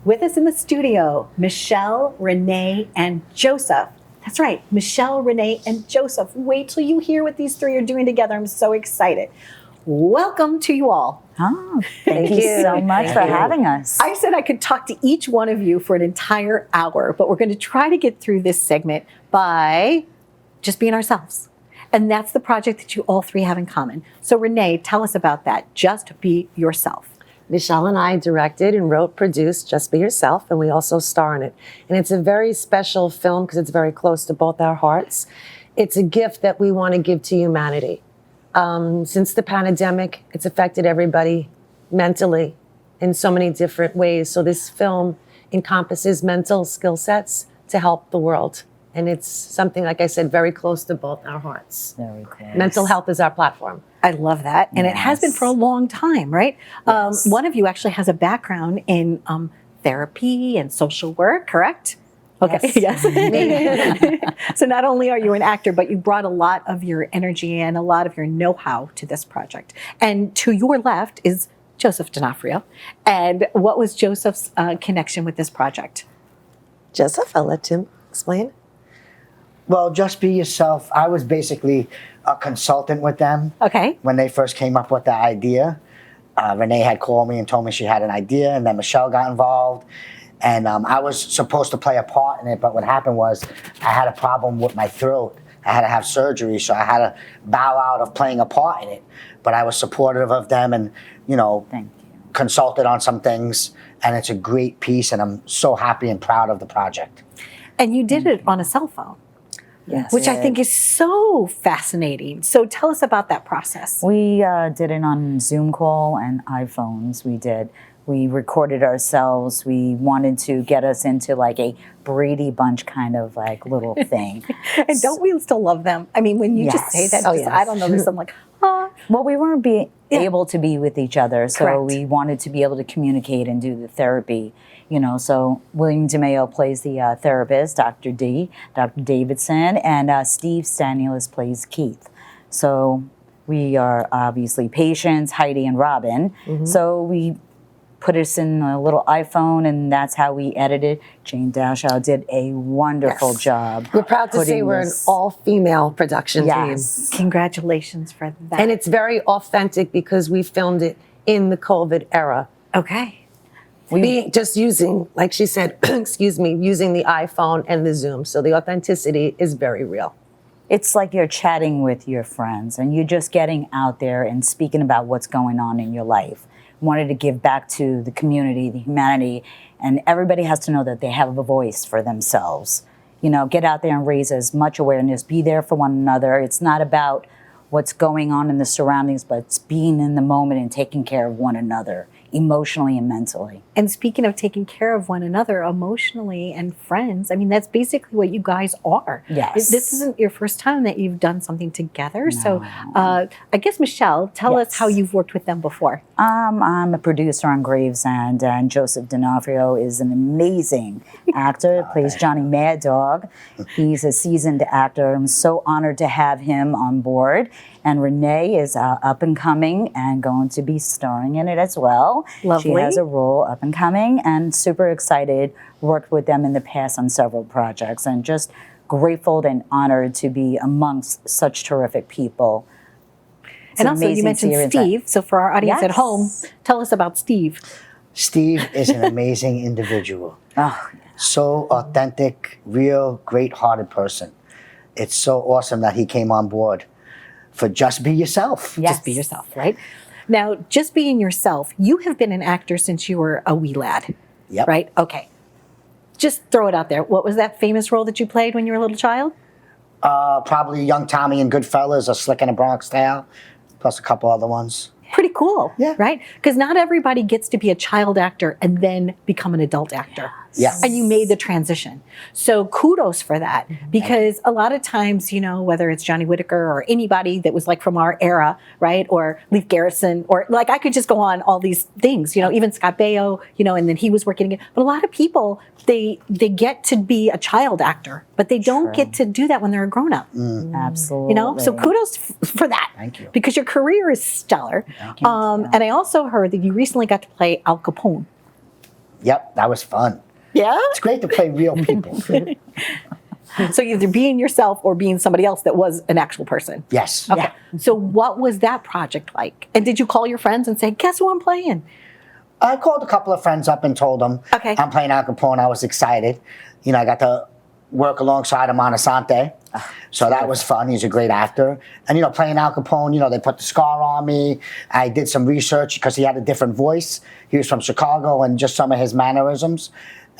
With us in the studio, Michele, Renee, and Joesph. That's right, Michele, Renee, and Joesph. Wait till you hear what these three are doing together. I'm so excited. Welcome to you all. Oh, thank you so much for having us. I said I could talk to each one of you for an entire hour, but we're going to try to get through this segment by just being ourselves. And that's the project that you all three have in common. So Renee, tell us about that. Just be yourself. Michele and I directed and wrote, produced Just Be Yourself, and we also star in it. And it's a very special film because it's very close to both our hearts. It's a gift that we want to give to humanity. Since the pandemic, it's affected everybody mentally in so many different ways. So this film encompasses mental skill sets to help the world. And it's something, like I said, very close to both our hearts. Very close. Mental health is our platform. I love that. And it has been for a long time, right? Yes. One of you actually has a background in therapy and social work, correct? Okay, yes. So not only are you an actor, but you brought a lot of your energy and a lot of your know-how to this project. And to your left is Joesph D'Onofrio. And what was Joseph's connection with this project? Joesph, I'll let Tim explain. Well, Just Be Yourself, I was basically a consultant with them. Okay. When they first came up with the idea. Renee had called me and told me she had an idea, and then Michele got involved. And I was supposed to play a part in it, but what happened was I had a problem with my throat. I had to have surgery, so I had to bow out of playing a part in it. But I was supportive of them and, consulted on some things. And it's a great piece, and I'm so happy and proud of the project. And you did it on a cell phone. Yes. Which I think is so fascinating. So tell us about that process. We did it on Zoom call and iPhones. We recorded ourselves. We wanted to get us into like a Brady Bunch kind of like little thing. And don't we still love them? I mean, when you just say that, I don't know this, I'm like, ah. Well, we weren't able to be with each other, so Correct. we wanted to be able to communicate and do the therapy. So William DeMeo plays the therapist, Dr. Davidson, and Steve Stanilis plays Keith. So we are obviously patients, Heidi and Robin. Mm-hmm. So we put us in a little iPhone, and that's how we edited. Jane Dashow did a wonderful job. We're proud to say we're an all-female production team. Congratulations for that. And it's very authentic because we filmed it in the COVID era. Okay. Just using, like she said, using the iPhone and the Zoom. So the authenticity is very real. It's like you're chatting with your friends and you're just getting out there and speaking about what's going on in your life. Wanted to give back to the community, the humanity, and everybody has to know that they have a voice for themselves. Get out there and raise as much awareness, be there for one another. It's not about what's going on in the surroundings, but it's being in the moment and taking care of one another, emotionally and mentally. And speaking of taking care of one another emotionally and friends, I mean, that's basically what you guys are. Yes. This isn't your first time that you've done something together. No. So I guess, Michele, tell us how you've worked with them before. I'm a producer on Gravesend, and Joesph D'Onofrio is an amazing actor, plays Johnny Mad Dog. He's a seasoned actor. I'm so honored to have him on board. And Renee is up and coming and going to be starring in it as well. Lovely. She has a role up and coming and super excited. Worked with them in the past on several projects and just grateful and honored to be amongst such terrific people. And also you mentioned Steve. So for our audience at home, tell us about Steve. Steve is an amazing individual. So authentic, real, great-hearted person. It's so awesome that he came on board for Just Be Yourself. Yes. Just be yourself, right? Now, just being yourself, you have been an actor since you were a wee lad. Yep. Right? Okay. Just throw it out there. What was that famous role that you played when you were a little child? Probably Young Tommy in Goodfellas, or Slick in the Bronx Tale, plus a couple other ones. Pretty cool, yeah. Right? Because not everybody gets to be a child actor and then become an adult actor. Yes. And you made the transition. So kudos for that. Because a lot of times, whether it's Johnny Whitaker or anybody that was like from our era, right? Or Leif Garrison, or like I could just go on all these things, even Scott Baio, and then he was working again. But a lot of people, they get to be a child actor, but they don't get to do that when they're a grown up. Absolutely. So kudos for that. Thank you. Because your career is stellar. And I also heard that you recently got to play Al Capone. Yep, that was fun. Yeah? It's great to play real people. So either being yourself or being somebody else that was an actual person. Yes. Okay. So what was that project like? And did you call your friends and say, guess who I'm playing? I called a couple of friends up and told them Okay. I'm playing Al Capone. I was excited. You know, I got to work alongside him on Asante. So that was fun. He's a great actor. And, you know, playing Al Capone, you know, they put the scar on me. I did some research because he had a different voice. He was from Chicago, and just some of his mannerisms.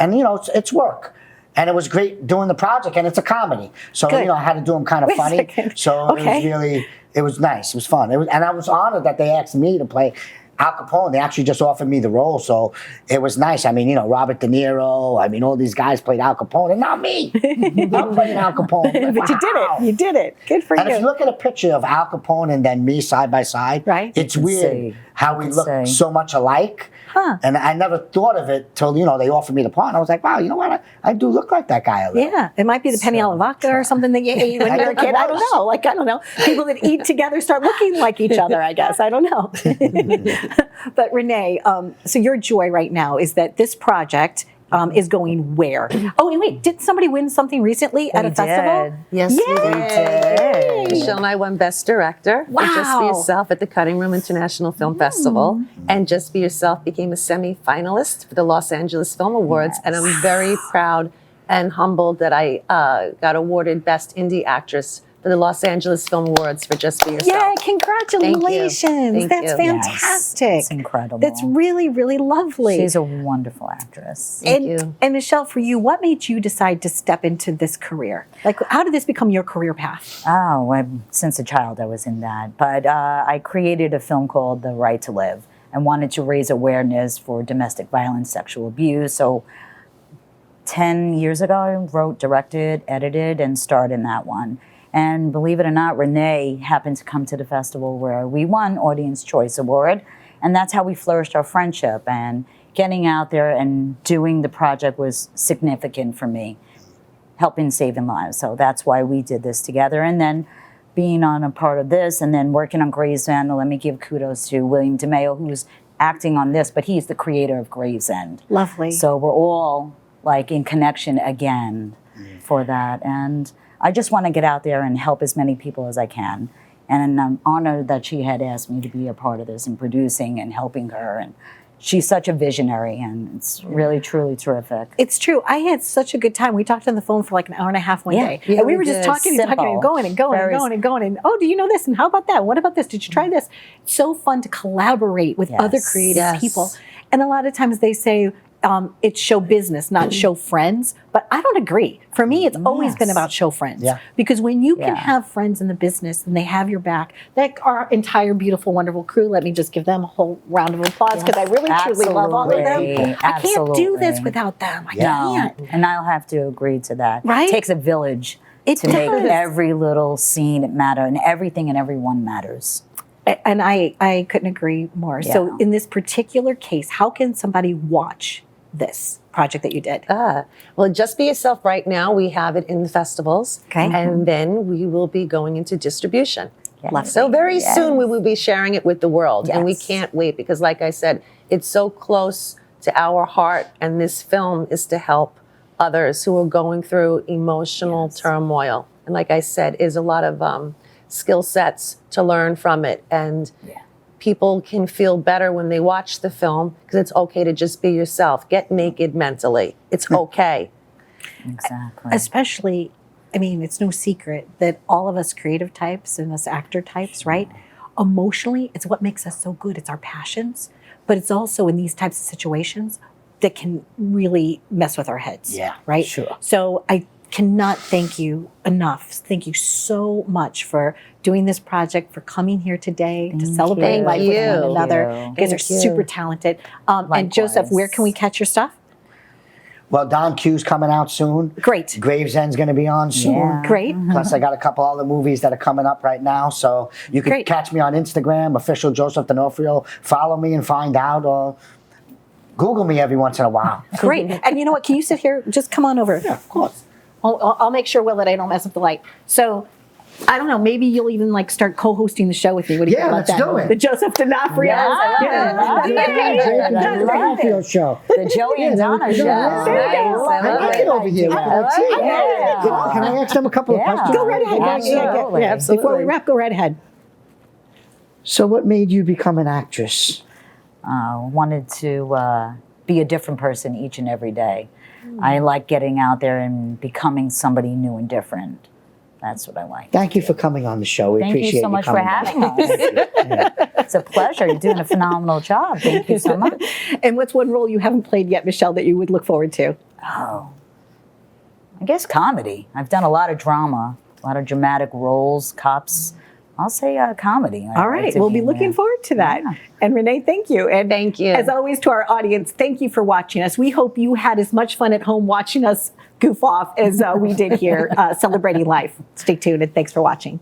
And, you know, it's work. And it was great doing the project, and it's a comedy. So, Good. you know, I had to do him kind of Wait a funny. second. So Okay. it was nice. It was fun. And I was honored that they asked me to play Al Capone. They actually just offered me the role, so it was nice. I mean, you know, Robert De Niro. I mean, all these guys played Al Capone, and not me. I'm playing Al Capone. But you did it. You did it. Good for And if you you. look at a picture of Al Capone and then me side by side, Right. it's You can weird see. how You we can look see. so much alike. Huh. And I never thought of it till, you know, they offered me the part. And I was like, wow, you know what? I do look like that guy a little. Yeah, it might be the penny alla vodka or something that you ate when you were a kid. I don't know. Like, I don't know. People that eat together start looking like each other, I guess. I don't know. But Renee, so your joy right now is that this project is going where? Oh, wait, did somebody win something recently at a We festival? did. Yes, we Yay! did. Michelle and I won Best Director for Just Be Wow. Yourself at the Cutting Room International Film Festival. And Just Be Yourself became a semi-finalist for the Los Angeles Film Awards. And I'm very proud and humbled that I got awarded Best Indie Actress for the Los Angeles Film Awards for Just Be Yourself. Yay, congratulations. Thank That's you. fantastic. Yes, it's incredible. That's really, really lovely. She's a wonderful actress. Thank you. And Michelle, for you, what made you decide to step into this career? Like, how did this become your career path? Oh, since a child I was in that. But I created a film called The Right to Live and wanted to raise awareness for domestic violence, sexual abuse. So 10 years ago, I wrote, directed, edited, and starred in that one. And believe it or not, Renee happened to come to the festival where we won Audience Choice Award. And that's how we flourished our friendship. And getting out there and doing the project was significant for me, helping saving lives. So that's why we did this together. And then being on a part of this and then working on Gravesend, let me give kudos to William DeMeo, who's acting on this, but he's the creator of Gravesend. Lovely. So we're all like in connection again for that. And I just want to get out there and help as many people as I can. And I'm honored that she had asked me to be a part of this and producing and helping her. And she's such a visionary, and it's really, truly terrific. It's true. I had such a good time. We talked on the phone for like an hour and a half one Yeah. day. Yeah, and we we were just did. talking and talking and Simple. going and going Very and going and going. And oh, do you know this? And how about that? What about this? Did you try this? It's so fun to collaborate with other Yes. creative Yes. people. And a lot of times they say, it's show business, not show friends. But I don't agree. For me, it's always been Yes. about show friends. Yeah. Because when you can Yeah. have friends in the business and they have your back, like our entire beautiful, wonderful crew, let me just give them a whole round of applause because I really, truly love all of them. Absolutely. I can't do this Absolutely. without them. I No, can't. and I'll have to agree to that. Right? It takes a village It to make does. every little scene matter, and everything and everyone matters. And I couldn't agree more. So Yeah. in this particular case, how can somebody watch this project that you did? Well, Just Be Yourself right now, we have it in the festivals. Okay. And then we will be going into distribution. Yes. So very Yes. soon we will be sharing it with the world. And we Yes. can't wait because, like I said, it's so close to our heart. And this film is to help others who are going through emotional turmoil. And like I said, is a lot of skill sets to learn from it. And people can feel better when they watch the film because it's okay to just be yourself. Get naked mentally. It's okay. Exactly. Especially, I mean, it's no secret that all of us creative types and us actor types, right? Emotionally, it's what makes us so good. It's our passions, but it's also in these types of situations that can really mess with our heads. Yeah, Right? sure. So I cannot thank you enough. Thank you so much for doing this project, for coming here today to Thank celebrate you. life with Thank one you. another. Thank You guys are you. super talented. And Joesph, Likewise. where can we catch your stuff? Well, Don Q's coming out soon. Great. Gravesend's going to be on soon. Yeah. Great. Plus, I got a couple other movies that are coming up right now. So you can Great. catch me on Instagram, official Joesph D'Onofrio. Follow me and find out, or Google me every once in a while. Great. And you know what? Can you sit here? Just come on over. Yeah, of course. I'll make sure, Will, that I don't mess up the light. So I don't know, maybe you'll even like start co-hosting the show with me. What do you think about let's that? do it. The Joesph D'Onofrio. Yes, I love it. The D'Onofrio show. The Joey and Donna show. I like it over here. Let's see. Yeah. Can I ask them a couple of Yeah. questions? Go right ahead. Absolutely. Yeah, before we wrap, go right ahead. So what made you become an actress? Wanted to be a different person each and every day. I like getting out there and becoming somebody new and different. That's what I like. Thank you for coming on the show. We Thank appreciate you so much for coming having on. us. It's a pleasure. You're doing a phenomenal job. Thank you so much. And what's one role you haven't played yet, Michele, that you would look forward to? Oh, I guess comedy. I've done a lot of drama, a lot of dramatic roles, cops. I'll say comedy. All right, we'll be looking forward to that. Yeah. And Renee, thank you. And Thank you. As always, to our audience, thank you for watching us. We hope you had as much fun at home watching us goof off as we did here celebrating life. Stay tuned and thanks for watching.